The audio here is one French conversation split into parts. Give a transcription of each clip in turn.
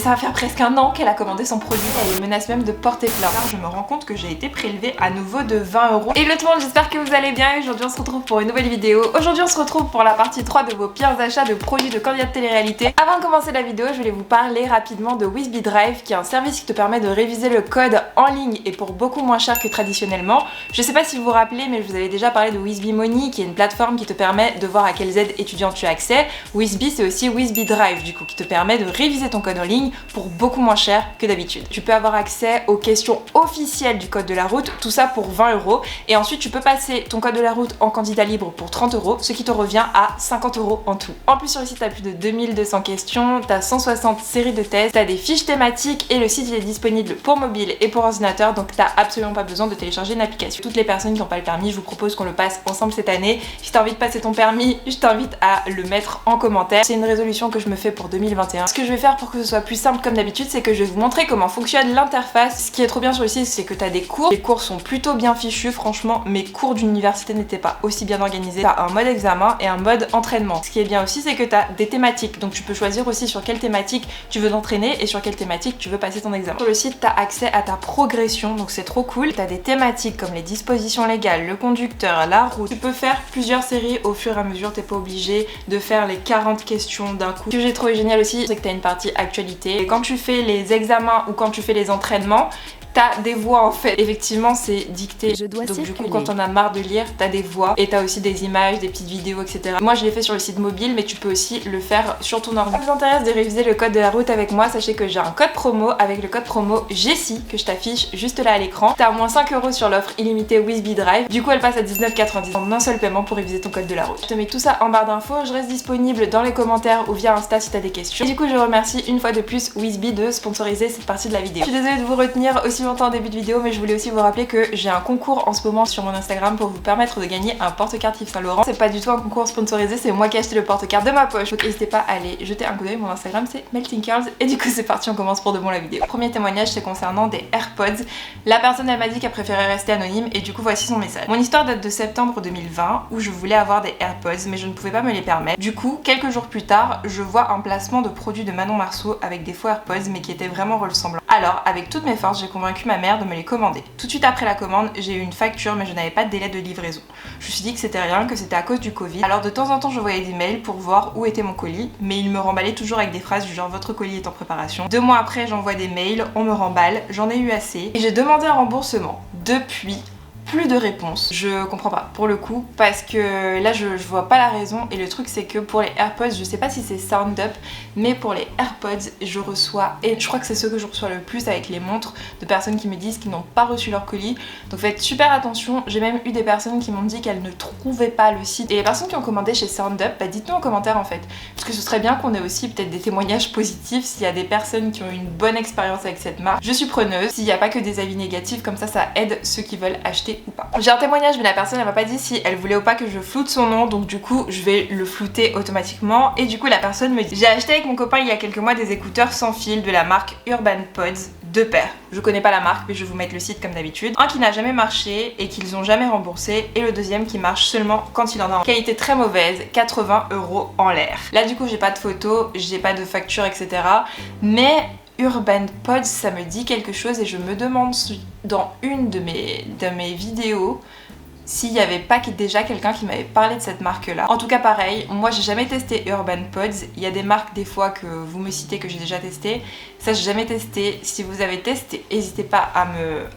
Ça va faire presque un an qu'elle a commandé son produit, elle menace même de porter plainte. Je me rends compte que j'ai été prélevée à nouveau de 20 €. Et le tout le monde, j'espère que vous allez bien. Aujourd'hui on se retrouve pour une nouvelle vidéo. Aujourd'hui on se retrouve pour la partie 3 de vos pires achats de produits de candidats de télé-réalité. Avant de commencer la vidéo, je voulais vous parler rapidement de Whisby Drive, qui est un service qui te permet de réviser le code en ligne et pour beaucoup moins cher que traditionnellement. Je sais pas si vous vous rappelez, mais je vous avais déjà parlé de Whisby Money, qui est une plateforme qui te permet de voir à quelles aides étudiantes tu as accès. Whisby, c'est aussi Whisby Drive du coup, qui te permet de réviser ton code en ligne pour beaucoup moins cher que d'habitude. Tu peux avoir accès aux questions officielles du code de la route, tout ça pour 20 €. Et ensuite tu peux passer ton code de la route en candidat libre pour 30 €, ce qui te revient à 50 € en tout. En plus sur le site t'as plus de 2200 questions, t'as 160 séries de tests, t'as des fiches thématiques et le site il est disponible pour mobile et pour ordinateur, donc t'as absolument pas besoin de télécharger une application. Toutes les personnes qui n'ont pas le permis, je vous propose qu'on le passe ensemble cette année. Si t'as envie de passer ton permis, je t'invite à le mettre en commentaire. C'est une résolution que je me fais pour 2021. Ce que je vais faire pour que ce soit plus simple comme d'habitude, c'est que je vais vous montrer comment fonctionne l'interface. Ce qui est trop bien sur le site, c'est que tu as des cours. Les cours sont plutôt bien fichus, franchement, mes cours d'université n'étaient pas aussi bien organisés. Tu as un mode examen et un mode entraînement. Ce qui est bien aussi, c'est que tu as des thématiques. Donc tu peux choisir aussi sur quelle thématique tu veux t'entraîner et sur quelle thématique tu veux passer ton examen. Sur le site, tu as accès à ta progression, donc c'est trop cool. Tu as des thématiques comme les dispositions légales, le conducteur, la route. Tu peux faire plusieurs séries au fur et à mesure, t'es pas obligé de faire les 40 questions d'un coup. Ce que j'ai trouvé génial aussi, c'est que tu as une partie actualité. Et quand tu fais les examens ou quand tu fais les entraînements, t'as des voix en fait. Effectivement c'est dicté. Donc du coup quand on a marre de lire, t'as des voix et t'as aussi des images, des petites vidéos, etc. Moi je l'ai fait sur le site mobile, mais tu peux aussi le faire sur ton ordi. Si ça vous intéresse de réviser le code de la route avec moi, sachez que j'ai un code promo avec le code promo Jessie que je t'affiche juste là à l'écran. T'as au moins 5 € sur l'offre illimitée Whisby Drive. Du coup elle passe à 19,90 en un seul paiement pour réviser ton code de la route. Je te mets tout ça en barre d'infos. Je reste disponible dans les commentaires ou via Insta si t'as des questions. Et du coup je remercie une fois de plus Whisby de sponsoriser cette partie de la vidéo. Je suis désolée de vous retenir aussi longtemps en début de vidéo, mais je voulais aussi vous rappeler que j'ai un concours en ce moment sur mon Instagram pour vous permettre de gagner un porte-carte Yves Saint Laurent. C'est pas du tout un concours sponsorisé, c'est moi qui ai acheté le porte-carte de ma poche. Donc n'hésitez pas à aller jeter un coup d'œil, mon Instagram c'est Melting Curls. Et du coup c'est parti, on commence pour de bon la vidéo. Premier témoignage, c'est concernant des AirPods. La personne elle m'a dit qu'elle préférait rester anonyme et du coup voici son message. Mon histoire date de septembre 2020 où je voulais avoir des AirPods mais je ne pouvais pas me les permettre. Du coup quelques jours plus tard, je vois un placement de produits de Manon Marceau avec des faux AirPods mais qui étaient vraiment ressemblants. Alors avec toutes mes forces, j'ai convaincu ma mère de me les commander. Tout de suite après la commande, j'ai eu une facture mais je n'avais pas de délai de livraison. Je me suis dit que c'était rien, que c'était à cause du Covid. Alors de temps en temps je voyais des mails pour voir où était mon colis, mais il me remballait toujours avec des phrases du genre votre colis est en préparation. 2 mois après j'envoie des mails, on me remballe, j'en ai eu assez et j'ai demandé un remboursement. Depuis, plus de réponses. Je comprends pas pour le coup parce que là je vois pas la raison et le truc c'est que pour les AirPods, je sais pas si c'est SoundUp, mais pour les AirPods je reçois, et je crois que c'est ceux que je reçois le plus avec les montres, de personnes qui me disent qu'ils n'ont pas reçu leur colis. Donc faites super attention. J'ai même eu des personnes qui m'ont dit qu'elles ne trouvaient pas le site. Et les personnes qui ont commandé chez SoundUp, bah dites-nous en commentaire en fait, parce que ce serait bien qu'on ait aussi peut-être des témoignages positifs s'il y a des personnes qui ont eu une bonne expérience avec cette marque. Je suis preneuse. S'il n'y a pas que des avis négatifs, comme ça aide ceux qui veulent acheter ou pas. J'ai un témoignage mais la personne elle m'a pas dit si elle voulait ou pas que je floute son nom, donc du coup je vais le flouter automatiquement. Et du coup la personne me dit: j'ai acheté avec mon copain il y a quelques mois des écouteurs sans fil de la marque Urban Pods, 2 paires. Je connais pas la marque mais je vais vous mettre le site comme d'habitude. Un qui n'a jamais marché et qu'ils ont jamais remboursé, et le deuxième qui marche seulement quand il en a un. Qualité très mauvaise, 80 € en l'air. Là du coup j'ai pas de photos, j'ai pas de facture etc. Mais Urban Pods, ça me dit quelque chose et je me demande si dans une de mes vidéos s'il n'y avait pas déjà quelqu'un qui m'avait parlé de cette marque là. En tout cas pareil, moi j'ai jamais testé Urban Pods. Il y a des marques des fois que vous me citez que j'ai déjà testé. Ça j'ai jamais testé. Si vous avez testé, n'hésitez pas à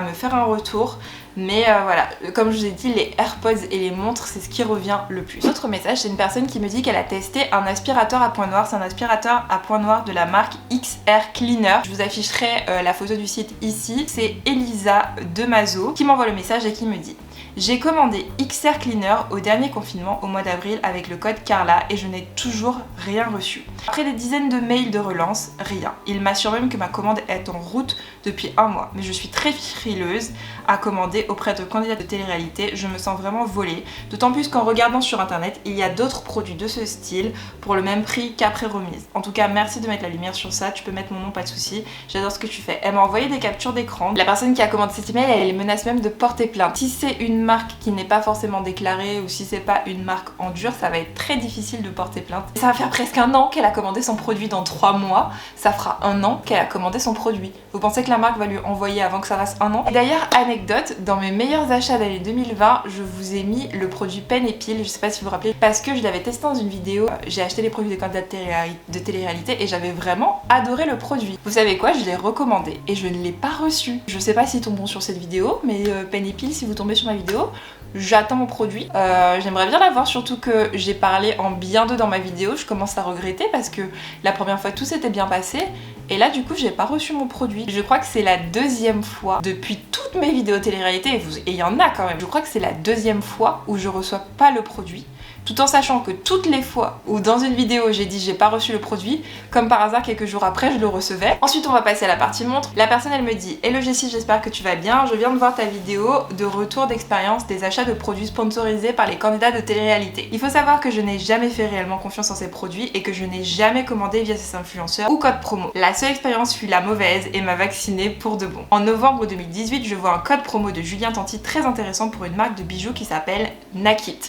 me faire un retour. Mais voilà, comme je vous ai dit, les AirPods et les montres, c'est ce qui revient le plus. Autre message, c'est une personne qui me dit qu'elle a testé un aspirateur à point noir. C'est un aspirateur à point noir de la marque XR Cleaner. Je vous afficherai la photo du site ici. C'est Elisa Demazo qui m'envoie le message et qui me dit: j'ai commandé XR Cleaner au dernier confinement au mois d'avril avec le code Carla et je n'ai toujours rien reçu. Après des dizaines de mails de relance, rien. Il m'assure même que ma commande est en route depuis 1 mois. Mais je suis très frileuse à commander auprès de candidats de télé-réalité. Je me sens vraiment volée. D'autant plus qu'en regardant sur internet, il y a d'autres produits de ce style pour le même prix qu'après remise. En tout cas, merci de mettre la lumière sur ça. Tu peux mettre mon nom, pas de souci. J'adore ce que tu fais. Elle m'a envoyé des captures d'écran. La personne qui a commandé cet email, elle menace même de porter plainte. Si c'est une marque qui n'est pas forcément déclarée ou si c'est pas une marque en dur, ça va être très difficile de porter plainte. Ça va faire presque un an qu'elle a commandé son produit dans 3 mois, ça fera un an qu'elle a commandé son produit. Vous pensez que la marque va lui envoyer avant que ça fasse un an? Et d'ailleurs, anecdote, dans mes meilleurs achats d'année 2020, je vous ai mis le produit Pen et Pile, je sais pas si vous vous rappelez, parce que je l'avais testé dans une vidéo, j'ai acheté les produits des candidats de télé-réalité et j'avais vraiment adoré le produit. Vous savez quoi, je l'ai recommandé et je ne l'ai pas reçu. Je sais pas s'ils tomberont sur cette vidéo, mais Pen et Pile, si vous tombez sur ma vidéo, j'attends mon produit. J'aimerais bien l'avoir, surtout que j'ai parlé en bien d'eux dans ma vidéo. Je commence à regretter parce que la première fois tout s'était bien passé et là du coup j'ai pas reçu mon produit. Je crois que c'est la deuxième fois depuis toutes mes vidéos télé-réalité, et il y en a quand même, je crois que c'est la deuxième fois où je reçois pas le produit. Tout en sachant que toutes les fois où dans une vidéo j'ai dit j'ai pas reçu le produit, comme par hasard quelques jours après je le recevais. Ensuite on va passer à la partie montre. La personne elle me dit: Hello Jessie, j'espère que tu vas bien, je viens de voir ta vidéo de retour d'expérience des achats de produits sponsorisés par les candidats de télé-réalité. Il faut savoir que je n'ai jamais fait réellement confiance en ces produits et que je n'ai jamais commandé via ces influenceurs ou code promo. La seule expérience fut la mauvaise et m'a vaccinée pour de bon. En novembre 2018, je vois un code promo de Julien Tanti très intéressant pour une marque de bijoux qui s'appelle Nakit.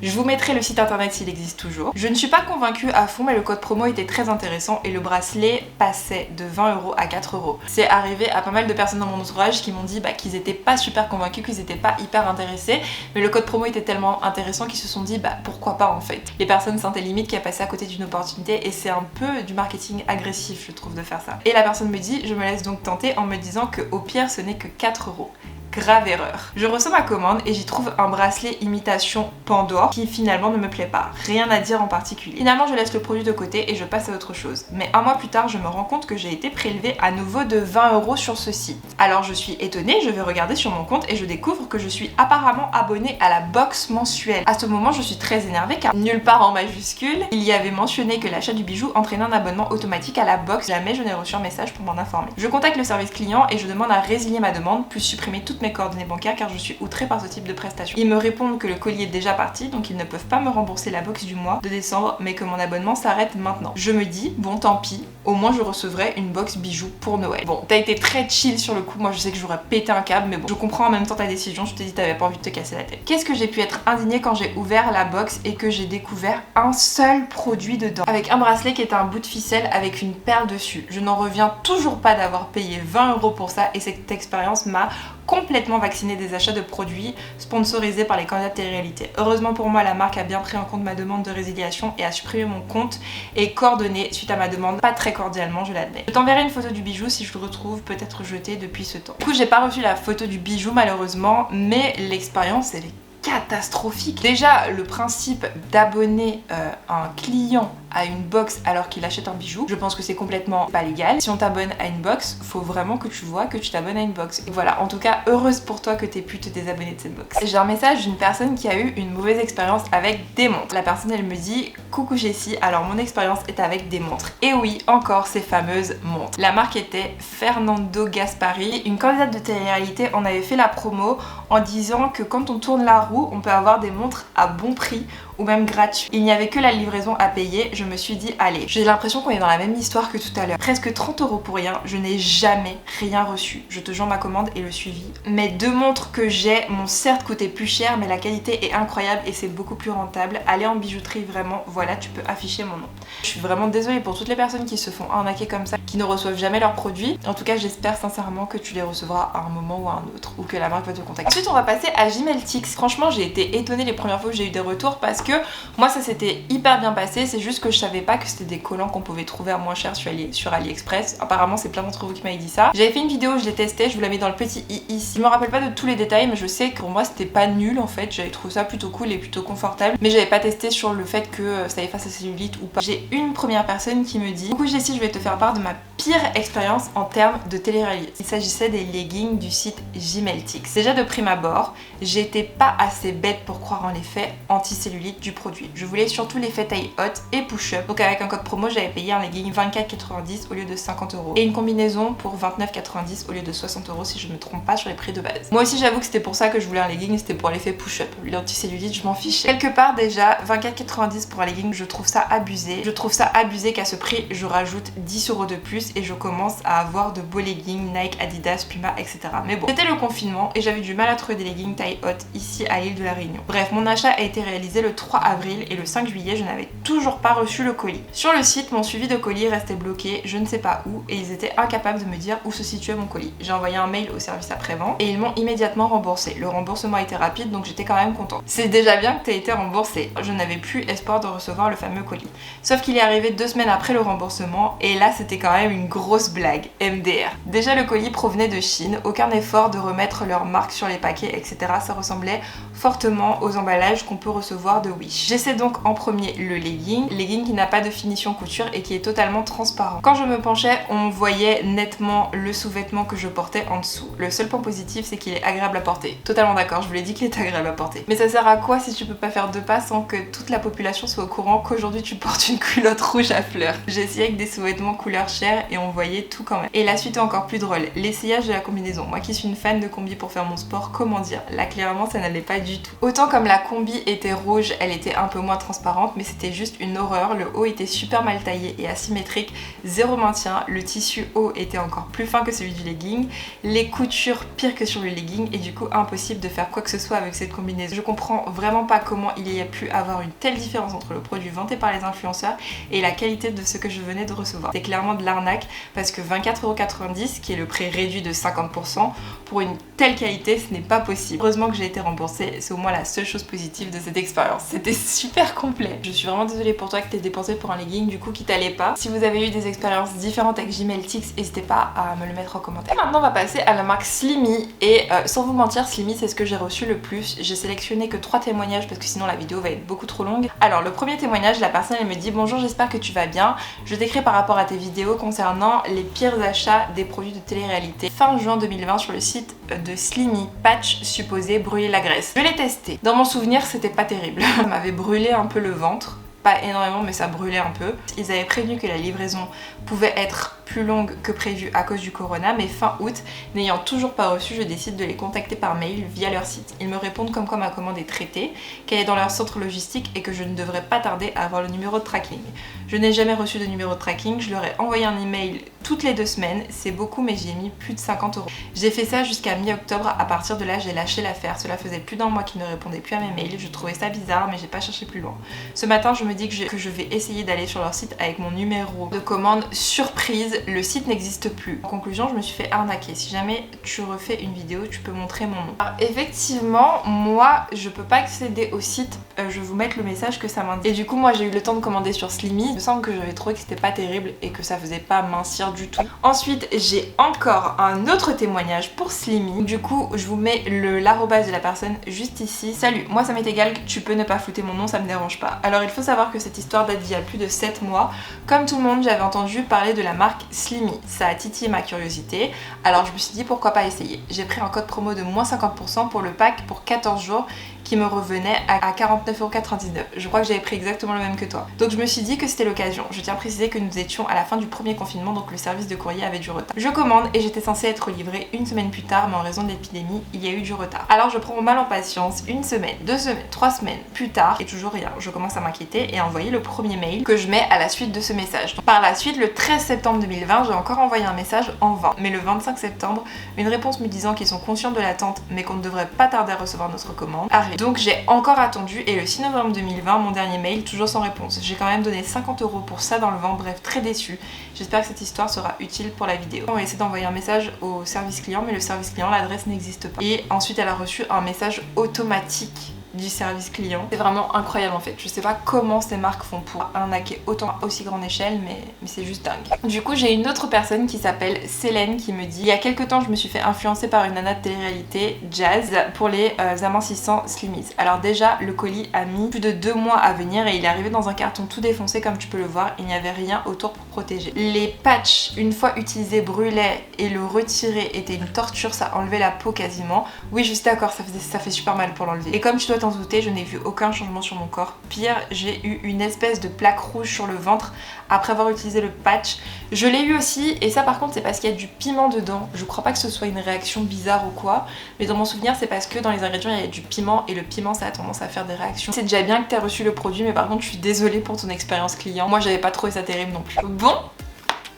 Je vous mettrai le site internet s'il existe toujours. Je ne suis pas convaincue à fond, mais le code promo était très intéressant et le bracelet passait de 20 € à 4 €. C'est arrivé à pas mal de personnes dans mon entourage qui m'ont dit qu'ils étaient pas super convaincus, qu'ils étaient pas hyper intéressés, mais le code promo était tellement intéressant qu'ils se sont dit pourquoi pas en fait. Les personnes sentaient limite qu'elles passaient à côté d'une opportunité et c'est un peu du marketing agressif je trouve de faire ça. Et la personne me dit: je me laisse donc tenter en me disant que au pire ce n'est que 4 €. Grave erreur. Je reçois ma commande et j'y trouve un bracelet imitation Pandore qui finalement ne me plaît pas. Rien à dire en particulier. Finalement je laisse le produit de côté et je passe à autre chose. Mais un mois plus tard je me rends compte que j'ai été prélevée à nouveau de 20 € sur ce site. Alors je suis étonnée, je vais regarder sur mon compte et je découvre que je suis apparemment abonnée à la box mensuelle. À ce moment je suis très énervée car nulle part en majuscule il y avait mentionné que l'achat du bijou entraînait un abonnement automatique à la box. Jamais je n'ai reçu un message pour m'en informer. Je contacte le service client et je demande à résilier ma demande puis supprimer toutes mes coordonnées bancaires car je suis outrée par ce type de prestation. Ils me répondent que le colis est déjà parti donc ils ne peuvent pas me rembourser la box du mois de décembre mais que mon abonnement s'arrête maintenant. Je me dis bon tant pis, au moins je recevrai une box bijoux pour Noël. Bon, t'as été très chill sur le coup, moi je sais que j'aurais pété un câble mais bon, je comprends en même temps ta décision, je te dis t'avais pas envie de te casser la tête. Qu'est-ce que j'ai pu être indignée quand j'ai ouvert la box et que j'ai découvert un seul produit dedans avec un bracelet qui est un bout de ficelle avec une perle dessus. Je n'en reviens toujours pas d'avoir payé 20 € pour ça et cette expérience m'a complètement vaccinée des achats de produits sponsorisés par les candidats de télé-réalité. Heureusement pour moi, la marque a bien pris en compte ma demande de résiliation et a supprimé mon compte et coordonnées suite à ma demande, pas très cordialement je l'admets. Je t'enverrai une photo du bijou si je le retrouve peut-être jeté depuis ce temps. Du coup j'ai pas reçu la photo du bijou malheureusement, mais l'expérience elle est catastrophique. Déjà le principe d'abonner un client à une box alors qu'il achète un bijou, je pense que c'est complètement pas légal. Si on t'abonne à une box, faut vraiment que tu vois que tu t'abonnes à une box. Et voilà, en tout cas, heureuse pour toi que t'aies pu te désabonner de cette box. J'ai un message d'une personne qui a eu une mauvaise expérience avec des montres. La personne elle me dit: coucou Jessie, alors mon expérience est avec des montres. Et oui, encore ces fameuses montres. La marque était Fernando Gaspari, une candidate de télé-réalité. On avait fait la promo en disant que quand on tourne la roue, on peut avoir des montres à bon prix ou même gratuit. Il n'y avait que la livraison à payer, je me suis dit allez, j'ai l'impression qu'on est dans la même histoire que tout à l'heure. Presque 30 € pour rien, je n'ai jamais rien reçu. Je te jure ma commande et le suivi. Mes 2 montres que j'ai m'ont certes coûté plus cher mais la qualité est incroyable et c'est beaucoup plus rentable. Allez en bijouterie vraiment, voilà tu peux afficher mon nom. Je suis vraiment désolée pour toutes les personnes qui se font arnaquer comme ça, qui ne reçoivent jamais leurs produits. En tout cas j'espère sincèrement que tu les recevras à un moment ou à un autre ou que la marque va te contacter. Ensuite on va passer à Gimeltix. Franchement j'ai été étonnée les premières fois que j'ai eu des retours parce que moi ça s'était hyper bien passé, c'est juste que je savais pas que c'était des collants qu'on pouvait trouver à moins cher sur AliExpress. Apparemment c'est plein d'entre vous qui m'avaient dit ça. J'avais fait une vidéo où je l'ai testé, je vous la mets dans le petit i ici. Je me rappelle pas de tous les détails mais je sais que pour moi c'était pas nul en fait, j'avais trouvé ça plutôt cool et plutôt confortable. Mais j'avais pas testé sur le fait que ça efface la cellulite ou pas. J'ai une première personne qui me dit: coucou Jessie, je vais te faire part de ma pire expérience en termes de télé-réalité. Il s'agissait des leggings du site Gimeltix. Déjà de prime abord, j'étais pas assez bête pour croire en l'effet anti-cellulite du produit. Je voulais surtout l'effet taille haute et push-up. Donc avec un code promo, j'avais payé un legging 24,90 au lieu de 50 € et une combinaison pour 29,90 au lieu de 60 € si je me trompe pas sur les prix de base. Moi aussi j'avoue que c'était pour ça que je voulais un legging, c'était pour l'effet push-up. L'anticellulite, je m'en fichais. Quelque part déjà, 24,90 pour un legging, je trouve ça abusé. Je trouve ça abusé qu'à ce prix, je rajoute 10 € de plus et je commence à avoir de beaux leggings Nike, Adidas, Puma, etc. Mais bon, c'était le confinement et j'avais du mal à trouver des leggings taille haute ici à l'île de la Réunion. Bref, mon achat a été réalisé le 3 avril et le 5 juillet, je n'avais toujours pas reçu le colis. Sur le site, mon suivi de colis restait bloqué, je ne sais pas où, et ils étaient incapables de me dire où se situait mon colis. J'ai envoyé un mail au service après-vente et ils m'ont immédiatement remboursé. Le remboursement a été rapide, donc j'étais quand même contente. C'est déjà bien que tu aies été remboursé. Je n'avais plus espoir de recevoir le fameux colis. Sauf qu'il est arrivé 2 semaines après le remboursement et là c'était quand même une grosse blague. MDR. Déjà le colis provenait de Chine, aucun effort de remettre leur marque sur les paquets, etc. Ça ressemblait fortement aux emballages qu'on peut recevoir de Wish. J'essaie donc en premier le legging qui n'a pas de finition couture et qui est totalement transparent. Quand je me penchais, on voyait nettement le sous-vêtement que je portais en dessous. Le seul point positif, c'est qu'il est agréable à porter. Totalement d'accord, je vous l'ai dit qu'il est agréable à porter. Mais ça sert à quoi si tu peux pas faire 2 pas sans que toute la population soit au courant qu'aujourd'hui tu portes une culotte rouge à fleurs? J'ai essayé avec des sous-vêtements couleur chair et on voyait tout quand même. Et la suite est encore plus drôle, l'essayage de la combinaison. Moi qui suis une fan de combi pour faire mon sport, comment dire? Là clairement ça n'allait pas du tout. Autant comme la combi était rouge, elle était un peu moins transparente, mais c'était juste une horreur. Le haut était super mal taillé et asymétrique, zéro maintien. Le tissu haut était encore plus fin que celui du legging, les coutures pire que sur le legging et du coup impossible de faire quoi que ce soit avec cette combinaison. Je comprends vraiment pas comment il y a pu avoir une telle différence entre le produit vanté par les influenceurs et la qualité de ce que je venais de recevoir. C'est clairement de l'arnaque parce que 24,90 €, qui est le prix réduit de 50%, pour une telle qualité, ce n'est pas possible. Heureusement que j'ai été remboursée, c'est au moins la seule chose positive de cette expérience. C'était super complet. Je suis vraiment désolée pour toi que t'aies dépensé pour un legging du coup qui t'allait pas. Si vous avez eu des expériences différentes avec Gmeltix, n'hésitez pas à me le mettre en commentaire. Maintenant on va passer à la marque Slimy et sans vous mentir, Slimy c'est ce que j'ai reçu le plus. J'ai sélectionné que 3 témoignages parce que sinon la vidéo va être beaucoup trop longue. Alors le premier témoignage, la personne elle me dit: bonjour, j'espère que tu vas bien. Je t'écris par rapport à tes vidéos concernant les pires achats des produits de télé-réalité. Fin juin 2020 sur le site de Slimy, patch supposé brûler la graisse. Je l'ai testé. Dans mon souvenir, c'était pas terrible. Ça m'avait brûlé un peu le ventre. Pas énormément, mais ça brûlait un peu. Ils avaient prévenu que la livraison pouvait être plus longue que prévu à cause du corona, mais fin août, n'ayant toujours pas reçu, je décide de les contacter par mail via leur site. Ils me répondent comme quoi ma commande est traitée, qu'elle est dans leur centre logistique et que je ne devrais pas tarder à avoir le numéro de tracking. Je n'ai jamais reçu de numéro de tracking, je leur ai envoyé un email toutes les 2 semaines, c'est beaucoup mais j'y ai mis plus de 50 €. J'ai fait ça jusqu'à mi-octobre, à partir de là j'ai lâché l'affaire, cela faisait plus d'1 mois qu'ils ne répondaient plus à mes mails, je trouvais ça bizarre mais j'ai pas cherché plus loin. Ce matin je me dis que je vais essayer d'aller sur leur site avec mon numéro de commande surprise, le site n'existe plus. En conclusion, je me suis fait arnaquer. Si jamais tu refais une vidéo, tu peux montrer mon nom. Alors, effectivement, moi je peux pas accéder au site, je vais vous mettre le message que ça m'indique. Et du coup moi j'ai eu le temps de commander sur Slimy, il me semble que j'avais trouvé que c'était pas terrible et que ça faisait pas mincir du tout. Ensuite j'ai encore un autre témoignage pour Slimy, du coup je vous mets l'arrobase de la personne juste ici. Salut, moi ça m'est égal, tu peux ne pas flouter mon nom, ça me dérange pas. Alors il faut savoir que cette histoire date d'il y a plus de 7 mois. Comme tout le monde, j'avais entendu parler de la marque Slimy, ça a titillé ma curiosité, alors je me suis dit pourquoi pas essayer. J'ai pris un code promo de moins 50% pour le pack pour 14 jours qui me revenait à 49,99 €. Je crois que j'avais pris exactement le même que toi. Donc je me suis dit que c'était l'occasion. Je tiens à préciser que nous étions à la fin du premier confinement, donc le service de courrier avait du retard. Je commande et j'étais censée être livrée 1 semaine plus tard, mais en raison de l'épidémie, il y a eu du retard. Alors je prends mon mal en patience, 1 semaine, 2 semaines, 3 semaines plus tard, et toujours rien. Je commence à m'inquiéter et à envoyer le premier mail que je mets à la suite de ce message. Donc, par la suite, le 13 septembre 2020, j'ai encore envoyé un message en vain. Mais le 25 septembre, une réponse me disant qu'ils sont conscients de l'attente, mais qu'on ne devrait pas tarder à recevoir notre commande, arrive. Donc j'ai encore attendu et le 6 novembre 2020, mon dernier mail, toujours sans réponse. J'ai quand même donné 50 € pour ça dans le vent, bref, très déçue. J'espère que cette histoire sera utile pour la vidéo. On va essayer d'envoyer un message au service client, mais le service client, l'adresse n'existe pas. Et ensuite, elle a reçu un message automatique du service client. C'est vraiment incroyable en fait. Je sais pas comment ces marques font pour arnaquer autant à aussi grande échelle, mais c'est juste dingue. Du coup, j'ai une autre personne qui s'appelle Célène qui me dit: il y a quelques temps, je me suis fait influencer par une nana de télé-réalité, Jazz, pour les amincissants Slimies. Alors déjà, le colis a mis plus de 2 mois à venir et il est arrivé dans un carton tout défoncé comme tu peux le voir. Il n'y avait rien autour pour protéger. Les patchs, une fois utilisés, brûlaient et le retirer était une torture, ça enlevait la peau quasiment. Oui, je suis d'accord, ça fait super mal pour l'enlever. Et comme tu dois pourrais t'en douter, je n'ai vu aucun changement sur mon corps. Pire, j'ai eu une espèce de plaque rouge sur le ventre après avoir utilisé le patch. Je l'ai eu aussi, et ça par contre c'est parce qu'il y a du piment dedans. Je crois pas que ce soit une réaction bizarre ou quoi, mais dans mon souvenir c'est parce que dans les ingrédients il y a du piment, et le piment ça a tendance à faire des réactions. C'est déjà bien que tu as reçu le produit, mais par contre je suis désolée pour ton expérience client. Moi j'avais pas trouvé ça terrible non plus. Bon,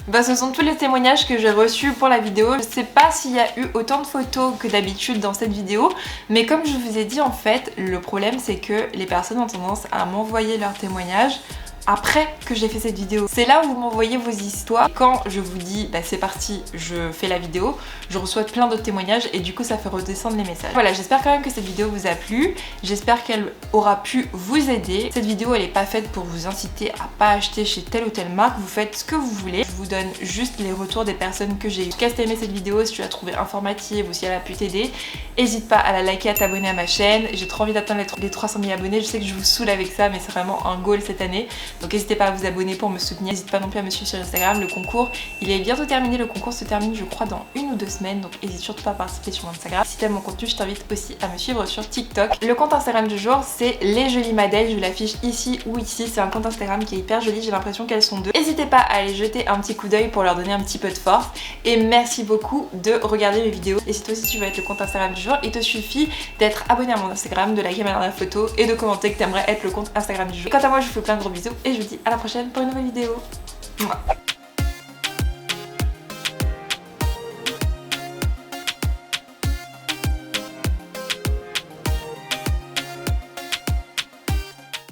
bah ce sont tous les témoignages que j'ai reçus pour la vidéo. Je sais pas s'il y a eu autant de photos que d'habitude dans cette vidéo, mais comme je vous ai dit en fait, le problème c'est que les personnes ont tendance à m'envoyer leurs témoignages après que j'ai fait cette vidéo. C'est là où vous m'envoyez vos histoires. Quand je vous dis bah c'est parti, je fais la vidéo, je reçois plein d'autres témoignages et du coup ça fait redescendre les messages. Voilà, j'espère quand même que cette vidéo vous a plu, j'espère qu'elle aura pu vous aider. Cette vidéo elle est pas faite pour vous inciter à pas acheter chez telle ou telle marque, vous faites ce que vous voulez. Je vous donne juste les retours des personnes que j'ai eues. En tout cas si t'as aimé cette vidéo, si tu l'as trouvée informative ou si elle a pu t'aider, n'hésite pas à la liker, à t'abonner à ma chaîne. J'ai trop envie d'atteindre les 300 000 abonnés, je sais que je vous saoule avec ça mais c'est vraiment un goal cette année. Donc n'hésitez pas à vous abonner pour me soutenir, n'hésite pas non plus à me suivre sur Instagram. Le concours il est bientôt terminé, le concours se termine je crois dans 1 ou 2 semaines, donc n'hésite surtout pas à participer sur Instagram. Si t'aimes mon contenu, je t'invite aussi à me suivre sur TikTok. Le compte Instagram du jour c'est les jolies Madel, je l'affiche ici ou ici, c'est un compte Instagram qui est hyper joli, j'ai l'impression qu'elles sont deux. N'hésitez pas à aller jeter un petit coup d'œil pour leur donner un petit peu de force, et merci beaucoup de regarder mes vidéos. Et si toi aussi tu veux être le compte Instagram du jour, il te suffit d'être abonné à mon Instagram, de liker ma dernière photo et de commenter que t'aimerais être le compte Instagram du jour. Et quant à moi je vous fais plein de gros bisous et je vous dis à la prochaine pour une nouvelle vidéo. Mouah.